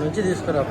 నుంచి తీసుకురా.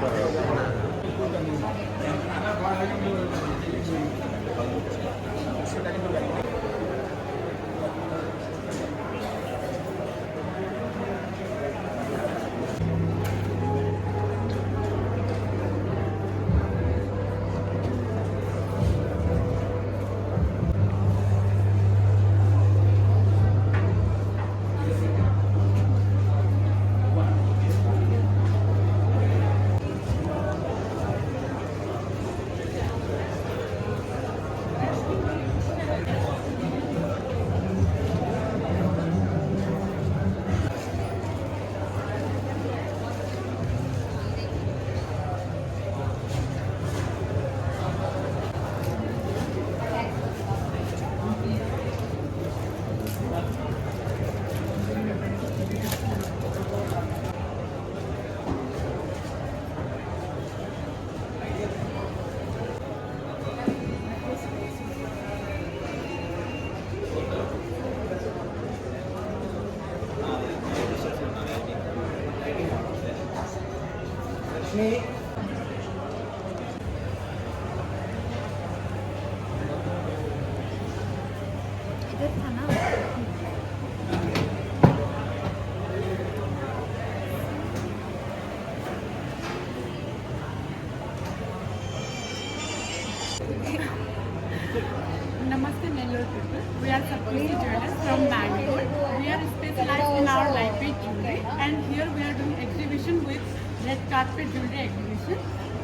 Namaste Nellore people. We are Sapni Jewelers from Bangalore. We are specialized in our lightweight jewelry, and here we are doing exhibition with red carpet jewelry exhibition.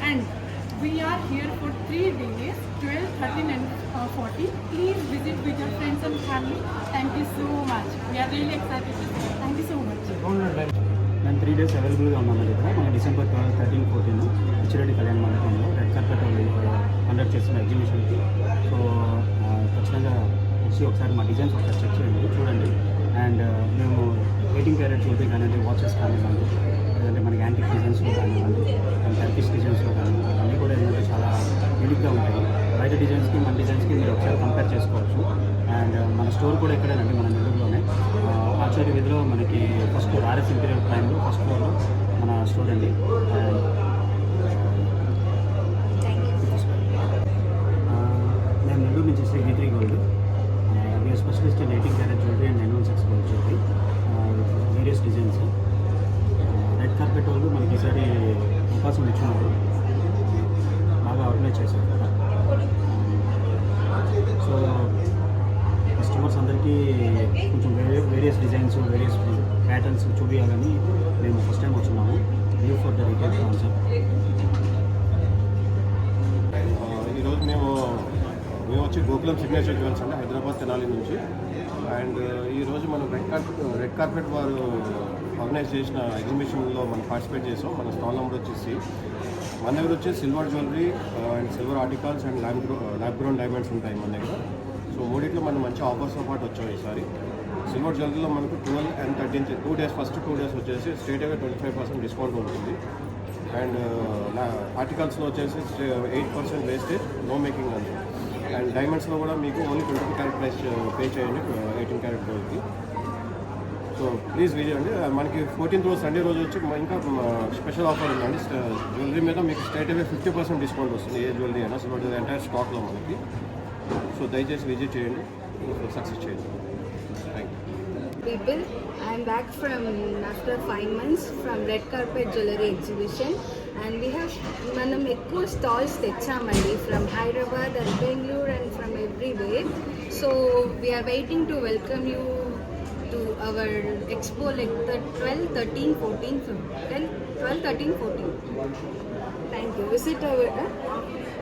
And we are here for 3 days, 12, 13 and 14. Please visit with your friends and family. Thank you so much. We are really excited. Thank you so much. మేము 3 days అవైలబుల్గా ఉన్నామండి. ఇక్కడ మన December 12, 13, 14 హెచ్రెడ్డి కళ్యాణ మండపంలో red carpet conduct చేస్తున్న ఎగ్జిబిషన్కి. So ఖచ్చితంగా వచ్చి ఒకసారి మా డిజైన్స్ ఒకసారి చెక్ చేయండి, చూడండి. అండ్ మేము 18 క్యారెట్ జ్యువెలరీ కానివ్వండి, వాచెస్ కానివ్వండి, లేదంటే మనకి యాంటిక్ డిజైన్స్లో కానివ్వండి, టర్కిష్ డిజైన్స్లో కానివ్వండి, అన్నీ కూడా ఏంటంటే చాలా యూనిక్గా ఉంటాయి. బయట డిజైన్స్కి మన డిజైన్స్కి మీరు ఒకసారి కంపేర్ చేసుకోవచ్చు. అండ్ మన స్టోర్ కూడా ఇక్కడేనండి, మన నెల్లూరులోనే ఆచార్య వీధిలో మనకి ఫస్ట్ ఫ్లోర్ ఆర్ఎస్ ఇంటీరియర్ ప్లాన్లో ఫస్ట్ ఫ్లోర్లో మన స్టోర్ అండి. మేము నెల్లూరు నుంచి శ్రీ గీత్రి gold. We're specialist in 18 carat jewellery and 916 gold jewellery, various designs. Red carpet వాళ్ళు మనకి ఈసారి అవకాశం ఇచ్చినారు, బాగా ఆర్గనైజ్ చేశారు కదా. సో కస్టమర్స్ అందరికీ కొంచెం వేరియస్ డిజైన్స్, వేరియస్ ప్యాటర్న్స్ చూపించాలని మేము ఫస్ట్ టైం వచ్చున్నాము. Leave for the retail concept. ఈరోజు మేము వచ్చి గోకులం సిగ్నేచర్ జ్యువెల్స్ అండి, హైదరాబాద్ తెనాలి నుంచి. అండ్ ఈరోజు మనం రెడ్ కార్పెట్ వారు ఆర్గనైజ్ చేసిన ఎగ్జిబిషన్లో మనం పార్టిసిపేట్ చేసాం. మన స్టాల్ నెంబర్ వచ్చేసి మన దగ్గర వచ్చి silver jewellery and silver articles and lab ground diamonds ఉంటాయి మన దగ్గర. సో మూడిట్లో మనం మంచి ఆఫర్స్తో పాటు వచ్చాం ఈసారి. సిల్వర్ జ్యువెలరీలో మనకు 12 and 13 2 days ఫస్ట్ 2 days వచ్చేసి స్ట్రేట్గా 25% డిస్కౌంట్ ఉంటుంది. అండ్ ఆర్టికల్స్లో వచ్చేసి 8% వేస్టేజ్, నో మేకింగ్ అని. అండ్ డైమండ్స్లో కూడా మీకు ఓన్లీ 22 క్యారెట్ ప్రైస్ పే చేయండి 18 క్యారెట్ గోల్డ్కి. సో ప్లీజ్ విజిట్ అండి. మనకి 14th రోజు సండే రోజు వచ్చి ఇంకా స్పెషల్ ఆఫర్ ఉందండి. జ్యువెలరీ మీద మీకు స్ట్రైట్ అవే 50% డిస్కౌంట్ వస్తుంది, ఏ జ్యువెలరీ అయినా సిల్వర్ ఎంటైర్ స్టాక్లో మనకి. సో దయచేసి విజిట్ చేయండి, సక్సెస్ చేయండి. Thank you. People, I'm back from after 5 months from Red Carpet Jewelry Exhibition, and we have manam ekku stalls techamandi from Hyderabad and Bangalore and from everywhere. So we are waiting to welcome you to our expo like the 12, 13, 14, 12, 13, 14. Thank you. Visit our